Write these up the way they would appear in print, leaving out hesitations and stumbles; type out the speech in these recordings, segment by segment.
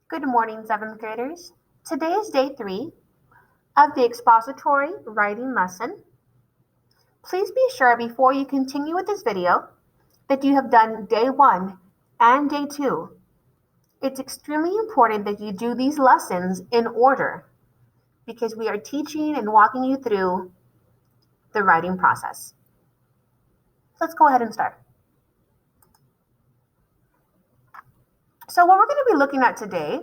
Good morning, 7th graders. Today is day 3 of the expository writing lesson. Please be sure before you continue with this video that you have done day 1 and day 2. It's extremely important that you do these lessons in order because we are teaching and walking you through the writing process. Let's go ahead and start. So what we're going to be looking at today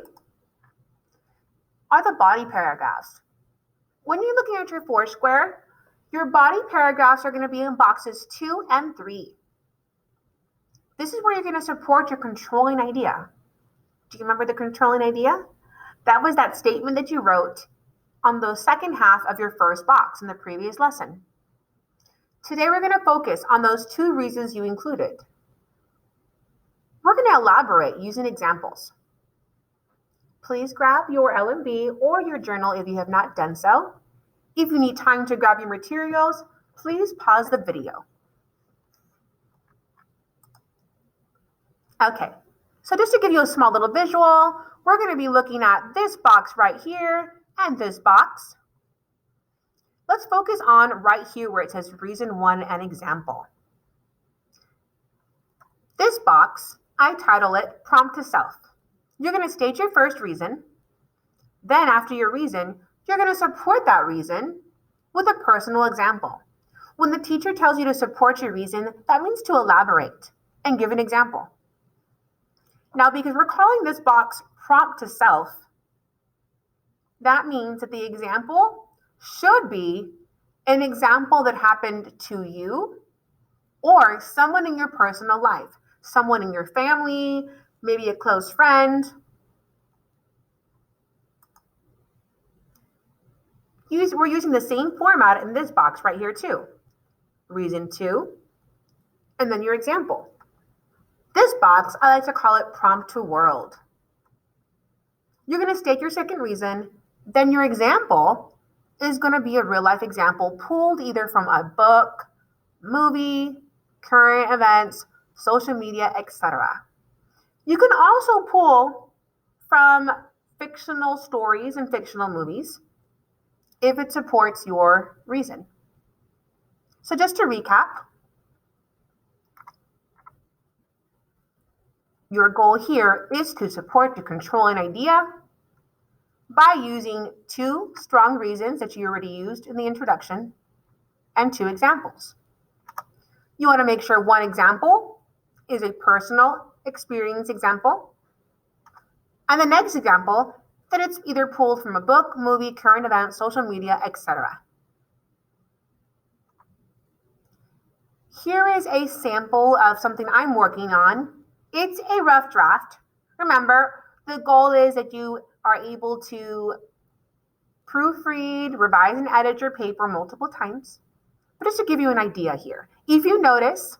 are the body paragraphs. When you're looking at your Foursquare, your body paragraphs are going to be in boxes 2 and 3. This is where you're going to support your controlling idea. Do you remember the controlling idea? That was that statement that you wrote on the second half of your first box in the previous lesson. Today we're going to focus on those 2 reasons you included. We're going to elaborate using examples. Please grab your L&B or your journal if you have not done so. If you need time to grab your materials, please pause the video. Okay, so just to give you a small little visual, we're going to be looking at this box right here and this box. Let's focus on right here where it says reason 1 and example. This box, I title it Prompt to Self. You're going to state your first reason. Then after your reason, you're going to support that reason with a personal example. When the teacher tells you to support your reason, that means to elaborate and give an example. Now, because we're calling this box Prompt to Self, that means that the example should be an example that happened to you or someone in your personal life, someone in your family, maybe a close friend. We're using the same format in this box right here too. Reason 2, and then your example. This box, I like to call it Prompt to World. You're going to state your second reason, then your example is going to be a real life example pulled either from a book, movie, current events, social media, etc. You can also pull from fictional stories and fictional movies if it supports your reason. So just to recap, your goal here is to support your controlling idea by using 2 strong reasons that you already used in the introduction and 2 examples. You want to make sure one example is a personal experience example, and the next example that it's either pulled from a book, movie, current event, social media, etc. Here is a sample of something I'm working on. It's a rough draft. Remember, the goal is that you are able to proofread, revise, and edit your paper multiple times. But just to give you an idea here, if you notice,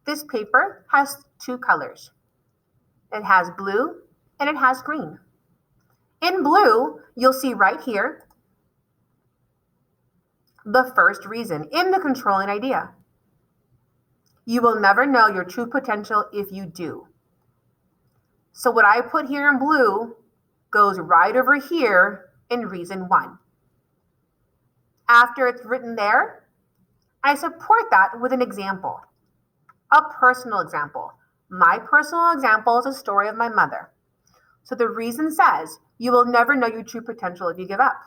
this paper has 2 colors. It has blue and it has green. In blue, you'll see right here the first reason in the controlling idea. You will never know your true potential if you do. So what I put here in blue goes right over here in reason 1. After it's written there, I support that with an example, a personal example. My personal example is a story of my mother. So the reason says, you will never know your true potential if you give up.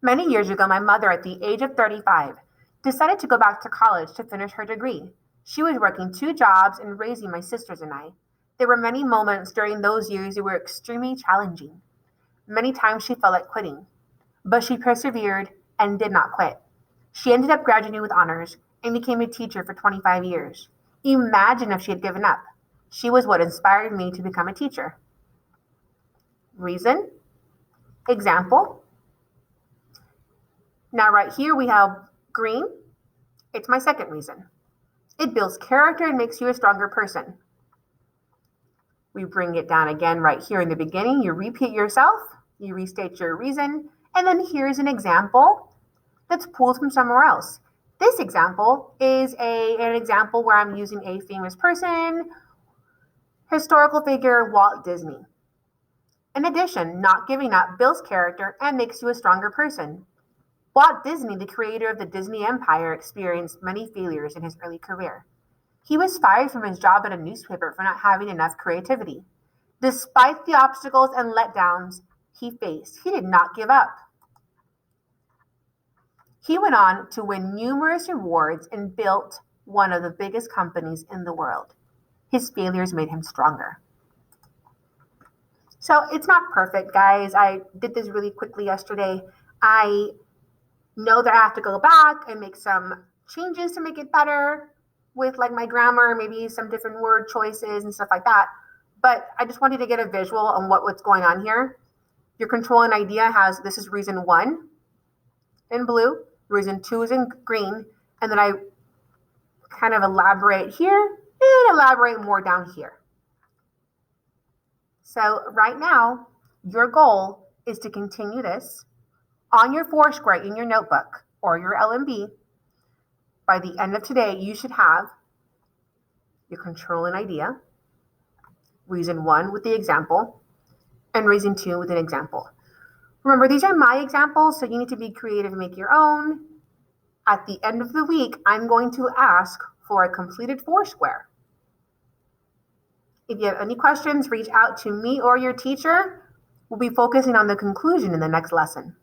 Many years ago, my mother, at the age of 35, decided to go back to college to finish her degree. She was working 2 jobs and raising my sisters and I. There were many moments during those years that were extremely challenging. Many times she felt like quitting, but she persevered and did not quit. She ended up graduating with honors and became a teacher for 25 years. Imagine if she had given up. She was what inspired me to become a teacher. Reason, example. Now right here we have green. It's my second reason. It builds character and makes you a stronger person. We bring it down again right here in the beginning. You repeat yourself, you restate your reason, and then here's an example that's pulled from somewhere else. This example is an example where I'm using a famous person, historical figure, Walt Disney. In addition, not giving up builds character and makes you a stronger person. Walt Disney, the creator of the Disney Empire, experienced many failures in his early career. He was fired from his job at a newspaper for not having enough creativity. Despite the obstacles and letdowns he faced, he did not give up. He went on to win numerous awards and built one of the biggest companies in the world. His failures made him stronger. So it's not perfect, guys. I did this really quickly yesterday. I know that I have to go back and make some changes to make it better with like my grammar, maybe some different word choices and stuff like that. But I just wanted to get a visual on what's going on here. Your control and idea has, this is reason 1 in blue, reason 2 is in green, and then I kind of elaborate here and elaborate more down here. So right now, your goal is to continue this on your Foursquare in your notebook or your LMB. By the end of today, you should have your control and idea, reason 1 with the example, and reason 2 with an example. Remember, these are my examples, so you need to be creative and make your own. At the end of the week, I'm going to ask for a completed Foursquare. If you have any questions, reach out to me or your teacher. We'll be focusing on the conclusion in the next lesson.